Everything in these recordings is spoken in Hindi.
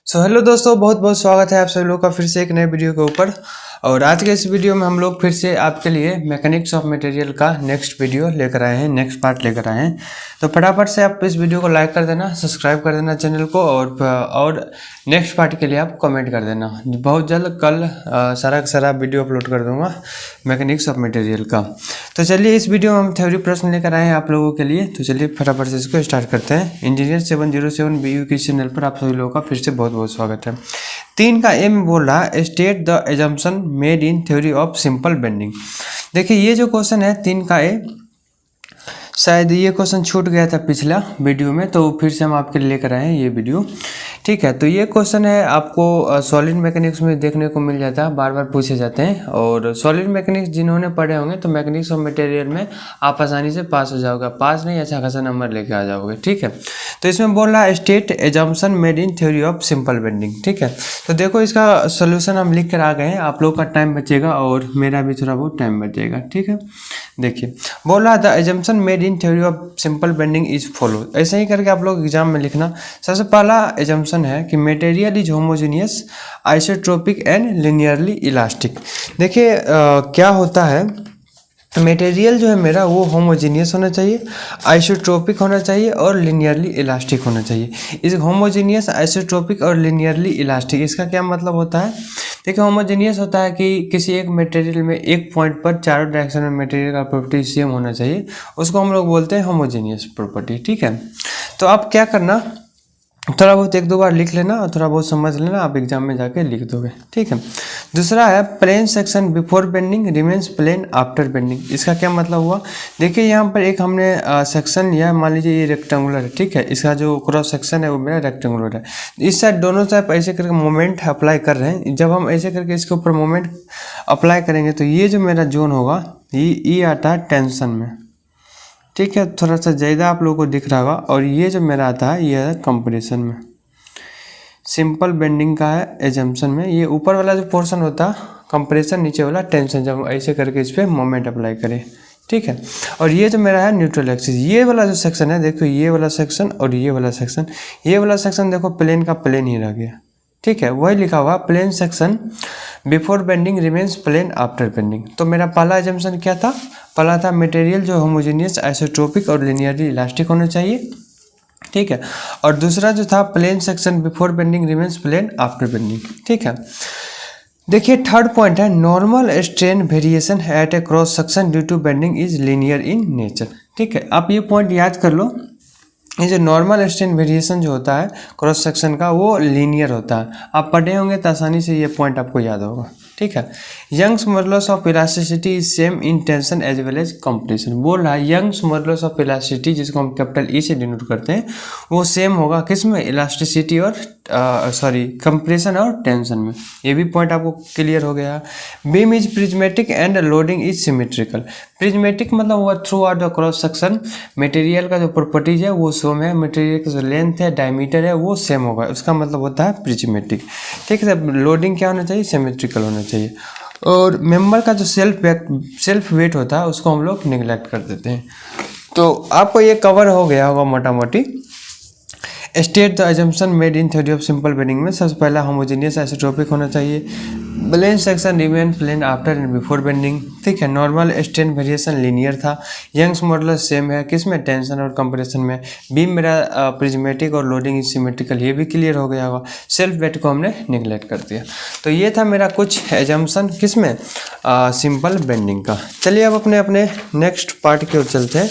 हेलो दोस्तों, बहुत बहुत स्वागत है आप सभी लोगों का फिर से एक नए वीडियो के ऊपर। और आज के इस वीडियो में हम लोग फिर से आपके लिए मैकेनिक्स ऑफ मटेरियल का नेक्स्ट वीडियो लेकर आए हैं, नेक्स्ट पार्ट लेकर आए हैं। तो फटाफट से आप इस वीडियो को लाइक कर देना, सब्सक्राइब कर देना चैनल को, और नेक्स्ट पार्ट के लिए आप कमेंट कर देना। बहुत जल्द कल सारा का सारा वीडियो अपलोड कर दूंगा मैकेनिक्स ऑफ मटेरियल का। तो चलिए, इस वीडियो में हम थ्योरी प्रश्न लेकर आए हैं आप लोगों के लिए। तो चलिए फटाफट से इसको स्टार्ट करते हैं। इंजीनियर 707 BU की चैनल पर आप सभी लोगों का फिर से बहुत बहुत स्वागत है। 3 का ए में बोल रहा है state the assumption made in theory of simple bending. देखिए ये जो क्वेश्चन है 3 का ए, शायद ये क्वेश्चन छूट गया था पिछला वीडियो में, तो फिर से हम आपके लिए लेकर आए हैं ये वीडियो। ठीक है, तो ये क्वेश्चन है आपको सॉलिड मैकेनिक्स में देखने को मिल जाता है, बार बार पूछे जाते हैं। और सॉलिड मैकेनिक्स जिन्होंने पढ़े होंगे तो मैकेनिक्स ऑफ मटेरियल में आप आसानी से पास हो जाओगे, पास नहीं अच्छा खासा नंबर लेके आ जाओगे। ठीक है, तो इसमें बोल रहा है state assumption made in theory of simple bending. ठीक है, तो देखो इसका सोल्यूशन हम लिख कर आ गए हैं, आप लोग का टाइम बचेगा और मेरा भी थोड़ा बहुत टाइम बचेगा। ठीक है, देखिए बोल रहा the assumption made in theory of simple bending is follow. ऐसे ही करके आप लोग एग्जाम में लिखना। सबसे पहला एजम्पशन है कि material is homogeneous, isotropic and linearly elastic. देखिए क्या होता है, मटेरियल जो है मेरा वो होमोजेनियस होना चाहिए, आइसोट्रोपिक होना चाहिए और लिनियरली इलास्टिक होना चाहिए। इस होमोजेनियस, आइसोट्रोपिक और लिनियरली इलास्टिक, इसका क्या मतलब होता है? देखिए होमोजेनियस होता है कि किसी एक मटेरियल में एक पॉइंट पर चारों डायरेक्शन में मटेरियल का प्रॉपर्टी सेम होना चाहिए, उसको हम लोग बोलते हैं होमोजेनियस प्रॉपर्टी। ठीक है, तो आप क्या करना, थोड़ा बहुत एक दो बार लिख लेना और थोड़ा बहुत समझ लेना, आप एग्जाम में जाके लिख दोगे। ठीक है, दूसरा है plane section before bending remains plane after bending. इसका क्या मतलब हुआ? देखिए यहाँ पर एक हमने सेक्शन या मान लीजिए ये रेक्टेंगुलर है। ठीक है, इसका जो क्रॉस सेक्शन है वो मेरा रेक्टेंगुलर है। इस साइड दोनों साइड ऐसे करके मोमेंट अप्लाई कर रहे हैं। जब हम ऐसे करके इसके ऊपर मोमेंट अप्लाई करेंगे तो ये जो मेरा जोन होगा ये आता है टेंशन में। ठीक है, थोड़ा सा ज़्यादा आप लोगों को दिख रहा होगा। और ये जो मेरा आता है ये है कंप्रेशन में। सिंपल बेंडिंग का है एजम्पशन में, ये ऊपर वाला जो पोर्शन होता है कंप्रेशन, नीचे वाला टेंशन, जब हम ऐसे करके इस पर मोमेंट अप्लाई करें। ठीक है, और ये जो मेरा है न्यूट्रल एक्सिस, ये वाला जो सेक्शन है देखो, ये वाला सेक्शन और ये वाला सेक्शन, ये वाला सेक्शन देखो प्लेन का प्लेन ही रह गया। ठीक है, वही लिखा हुआ plane section before bending remains plane after bending. तो मेरा पहला एजम्पशन क्या था? पहला था मटेरियल जो होमोजेनियस, आइसोट्रोपिक और लिनियरली इलास्टिक होना चाहिए। ठीक है, और दूसरा जो था plane section before bending remains plane after bending. ठीक है, देखिए थर्ड पॉइंट है normal strain variation at a cross section due to bending is linear in nature. ठीक है, आप ये पॉइंट याद कर लो, ये जो नॉर्मल स्ट्रेन वेरिएशन जो होता है क्रॉस सेक्शन का वो लीनियर होता है। आप पढ़े होंगे तो आसानी से ये पॉइंट आपको याद होगा। ठीक है, Young's modulus of elasticity is same in tension as well as compression. बोल रहा है यंग्स मॉडुलस ऑफ इलास्टिसिटी, जिसको हम कैपिटल ई से डिनोट करते हैं, वो सेम होगा किसमें? इलास्टिसिटी और कंप्रेशन और टेंशन में। ये भी पॉइंट आपको क्लियर हो गया। Beam is prismatic and loading is symmetrical. Prismatic मतलब हुआ through out the cross section material का जो प्रॉपर्टीज है वो सेम है, मटेरियल का जो लेंथ है, डायमीटर है वो सेम होगा, उसका मतलब होता है प्रिज्मेटिक। ठीक है, लोडिंग क्या होना चाहिए? सिमेट्रिकल होना चाहिए। और मेंबर का जो सेल्फ वेट होता है उसको हम लोग निगलेक्ट कर देते हैं। तो आपको ये कवर हो गया होगा मोटा मोटी। State the assumption made in theory of simple bending में सबसे पहला होमोजेनियस आइसोट्रोपिक होना चाहिए, plane section remain plane after and before bending. ठीक है, नॉर्मल स्ट्रेन वेरिएशन लीनियर था, यंग्स मॉडुलस सेम है किसमें? टेंशन और कंप्रेशन में। बीम मेरा प्रिज्मेटिक और लोडिंग इज सिमेट्रिकल, ये भी क्लियर हो गया होगा। सेल्फ वेट को हमने निगलेक्ट कर दिया। तो ये था मेरा कुछ एजम्पशन किसमें? सिंपल बेंडिंग का। चलिए अब अपने अपने नेक्स्ट पार्ट की ओर चलते हैं।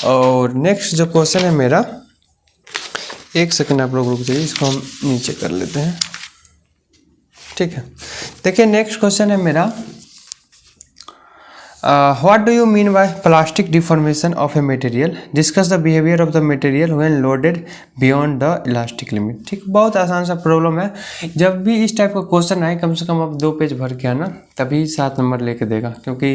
और नेक्स्ट जो क्वेश्चन है मेरा, एक सेकंड आप लोग रुक जाइए, इसको हम नीचे कर लेते हैं। ठीक है, देखिए नेक्स्ट क्वेश्चन है मेरा, what do you mean by plastic deformation of a material, discuss the behaviour of the material when loaded beyond the elastic limit. ठीक, बहुत आसान सा प्रॉब्लम है। जब भी इस टाइप का क्वेश्चन आए कम से कम आप 2 पेज भर के आना, तभी 7 नंबर लेके देगा, क्योंकि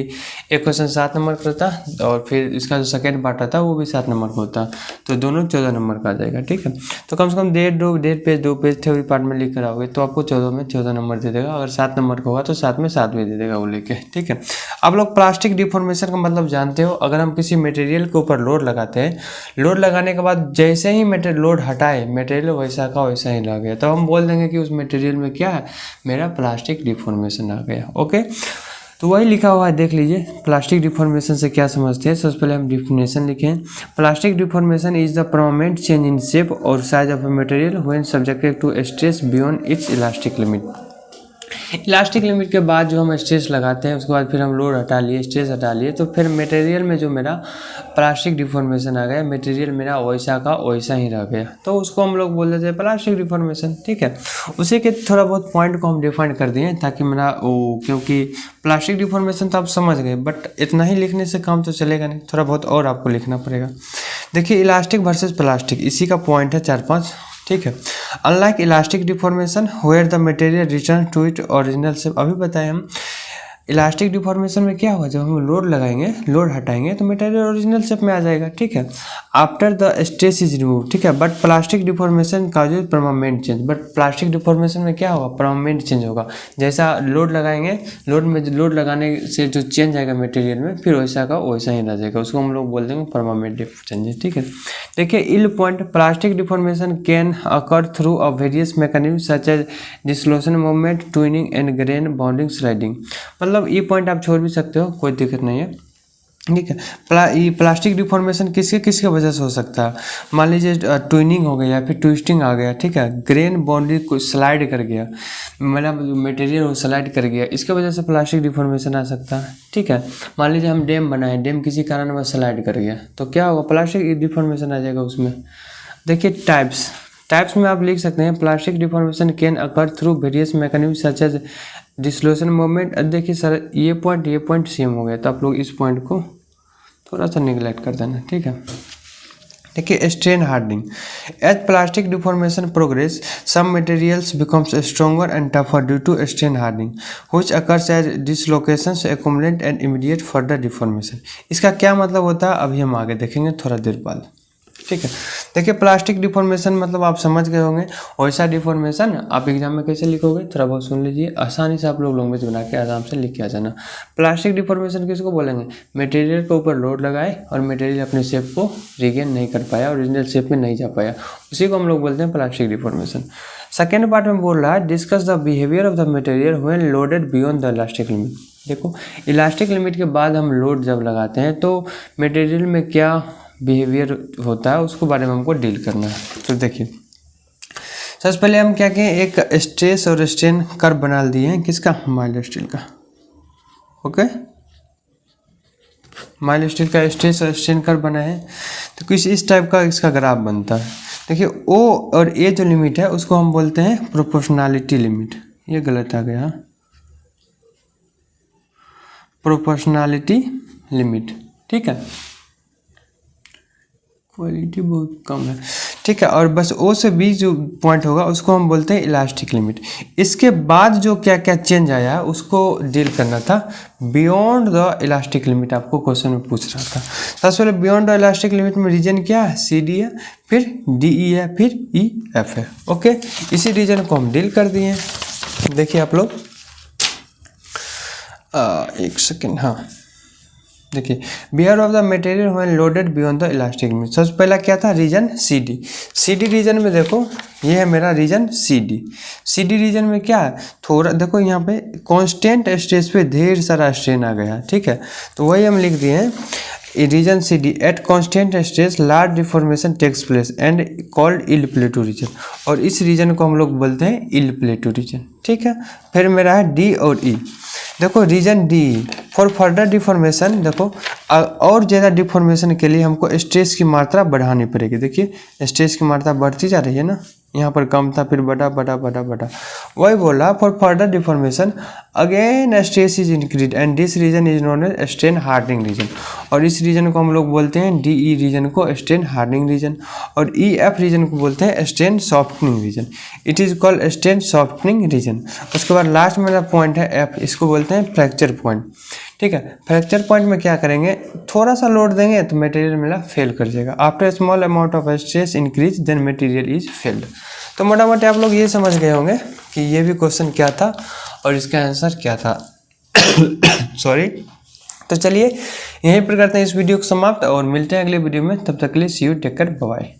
एक क्वेश्चन 7 नंबर का होता है और फिर इसका जो सेकेंड पार्ट आता है वो भी 7 नंबर का होता है, तो दोनों 14 नंबर का आ जाएगा। ठीक है, तो कम से कम 1.5 पेज थ्योरी पार्ट में लिख कर आओगे तो आपको 14 में 14 नंबर दे देगा। अगर 7 नंबर का होगा तो 7 में 7 भी दे देगा वो लेके। ठीक है, आप लोग प्लास्टिक प्लास्टिक डिफॉर्मेशन का मतलब जानते हो, अगर हम किसी मटेरियल के ऊपर लोड लगाते हैं, लोड लगाने के बाद जैसे ही लोड हटाए मटेरियल वैसा का वैसा ही रह गया, तो हम बोल देंगे कि उस मटेरियल में क्या है, मेरा प्लास्टिक डिफॉर्मेशन आ गया। ओके, तो वही लिखा हुआ है, देख लीजिए प्लास्टिक डिफॉर्मेशन से क्या समझते हैं। सबसे पहले हम डिफिनेशन लिखें। Plastic deformation is the permanent change in shape और size of a material when subjected to stress beyond its elastic limit. Elastic limit के बाद जो हम स्ट्रेस लगाते हैं, उसके बाद फिर हम लोड हटा लिए, स्ट्रेस हटा लिए, तो फिर मटेरियल में जो मेरा प्लास्टिक डिफॉर्मेशन आ गया, मटेरियल मेरा वैसा का वैसा ही रह गया, तो उसको हम लोग बोल देते हैं प्लास्टिक डिफॉर्मेशन। ठीक है, उसी के थोड़ा बहुत पॉइंट को हम डिफाइन कर दिए ताकि मेरा क्योंकि प्लास्टिक डिफॉर्मेशन तो आप समझ गए, बट इतना ही लिखने से काम तो चलेगा नहीं, थोड़ा बहुत और आपको लिखना पड़ेगा। देखिए इलास्टिक वर्सेस प्लास्टिक, इसी का पॉइंट है 4-5। ठीक है, unlike elastic deformation where the material return to it original shape, अभी बताएं हम इलास्टिक डिफॉर्मेशन में क्या होगा, जब हम लोड लगाएंगे, लोड हटाएंगे तो मटेरियल ओरिजिनल शेप में आ जाएगा। ठीक है, after the stress is remove. ठीक है, बट प्लास्टिक डिफॉर्मेशन का जो permanent change, but plastic deformation में क्या होगा, परमानेंट चेंज होगा। जैसा लोड लगाएंगे, लोड लगाने से जो चेंज आएगा मटेरियल में, फिर वैसा का वैसा ही रह जाएगा, उसको हम लोग बोल देंगे परमानेंट चेंज। ठीक है, देखिए इल point, plastic deformation can occur through a various mechanism such as dislocation movement, twinning and grain bounding sliding. मतलब ये पॉइंट आप छोड़ भी सकते हो, कोई दिक्कत नहीं है। ठीक है, ये प्लास्टिक डिफॉर्मेशन किसके किसके वजह से हो सकता है, मान लीजिए ट्विनिंग हो गया या फिर ट्विस्टिंग आ गया। ठीक है, ग्रेन बाउंड्री को स्लाइड कर गया, मतलब मटेरियल स्लाइड कर गया, इसके वजह से प्लास्टिक डिफॉर्मेशन आ सकता है। ठीक है, मान लीजिए हम डैम बनाए, डैम किसी कारणवश स्लाइड कर गया, तो क्या होगा, प्लास्टिक डिफॉर्मेशन आ जाएगा उसमें। देखिए टाइप्स में आप लिख सकते हैं, plastic deformation can occur through various mechanism such as dislocation movement. देखिए सर ये पॉइंट सेम हो गया, तो आप लोग इस पॉइंट को थोड़ा सा निगलेक्ट कर देना। ठीक है, देखिए strain hardening, as plastic deformation progress some materials becomes stronger and tougher due to strain hardening which occurs as dislocations accumulate and immediate further deformation. इसका क्या मतलब होता है, अभी हम आगे देखेंगे थोड़ा देर बाद। ठीक है, देखिए प्लास्टिक डिफॉर्मेशन मतलब आप समझ गए होंगे, वैसा डिफॉर्मेशन आप एग्जाम में कैसे लिखोगे, थोड़ा बहुत सुन लीजिए, आसानी से आप लोग लैंग्वेज बना के आराम से लिख के आ जाना। प्लास्टिक डिफॉर्मेशन किसको बोलेंगे, मटेरियल के ऊपर लोड लगाए और मटेरियल अपने शेप को रिगेन नहीं कर पाया, ओरिजिनल शेप में नहीं जा पाया, उसी को हम लोग बोलते हैं प्लास्टिक डिफॉर्मेशन। सेकेंड पार्ट में बोल रहा है discuss the behaviour of the material when loaded beyond the elastic limit. देखो इलास्टिक लिमिट के बाद हम लोड जब लगाते हैं तो मटेरियल में क्या बिहेवियर होता है, उसको बारे में हमको डील करना है। तो देखिए सबसे पहले हम क्या कहें, एक स्ट्रेस और स्ट्रेन कर्व बना दिए हैं, किसका, माइल्ड स्टील का। ओके, माइल्ड स्टील का स्ट्रेस और स्ट्रेन कर्व बना है, तो कुछ इस टाइप का इसका ग्राफ बनता है। देखिए ओ और ए जो लिमिट है उसको हम बोलते हैं प्रोपोर्शनैलिटी लिमिट, ये गलत आ गया, प्रोपोर्शनैलिटी लिमिट। ठीक है, क्वालिटी बहुत कम है। ठीक है, और बस ओ से बी जो पॉइंट होगा उसको हम बोलते हैं इलास्टिक लिमिट। इसके बाद जो क्या क्या चेंज आया है उसको डील करना था, बियॉन्ड द इलास्टिक लिमिट आपको क्वेश्चन में पूछ रहा था। सबसे पहले बियॉन्ड द इलास्टिक लिमिट में रीजन क्या है, सी डी है, फिर डी ई है, फिर ई एफ है। ओके, इसी रीजन को हम डील कर दिए। देखिए आप लोग एक सेकेंड, हाँ देखिए behaviour of the material when loaded beyond the elastic limit. सबसे पहला क्या था, रीजन सी डी रीजन में देखो ये है मेरा रीजन सी डी रीजन में क्या है, थोड़ा देखो यहाँ पे कांस्टेंट स्ट्रेस पे ढेर सारा स्ट्रेन आ गया। ठीक है, तो वही हम लिख दिए हैं region C D at constant stress large deformation takes place and called yield plateau region, और इस रीजन को हम लोग बोलते हैं इल प्लेटो रीजन। ठीक है, फिर मेरा है डी और ई। देखो region D for further deformation, देखो और ज़्यादा डिफॉर्मेशन के लिए हमको स्ट्रेस की मात्रा बढ़ानी पड़ेगी। देखिए स्ट्रेस की मात्रा बढ़ती जा रही है ना, यहाँ पर कम था फिर बढ़ा बढ़ा बढ़ा बढ़ा, वही बोला for further deformation again stress is increase and this region is known as strain hardening region, और इस रीजन को हम लोग बोलते हैं डी ई रीजन को स्ट्रेन हार्डनिंग रीजन, और ई एफ रीजन को बोलते हैं strain softening region. It is called strain softening region. उसके बाद लास्ट मेरा पॉइंट है एफ, इसको बोलते हैं फ्रैक्चर पॉइंट। ठीक है, फ्रैक्चर पॉइंट में क्या करेंगे, थोड़ा सा लोड देंगे तो मटेरियल मेरा फेल कर जाएगा। After small amount of stress increase then material is failed. तो मोटा मोटी आप लोग ये समझ गए होंगे कि ये भी क्वेश्चन क्या था और इसका आंसर क्या था। सॉरी, तो चलिए यहीं पर करते हैं इस वीडियो को समाप्त और मिलते हैं अगले वीडियो में। तब तक के लिए सी यू, टेक केयर, बाय।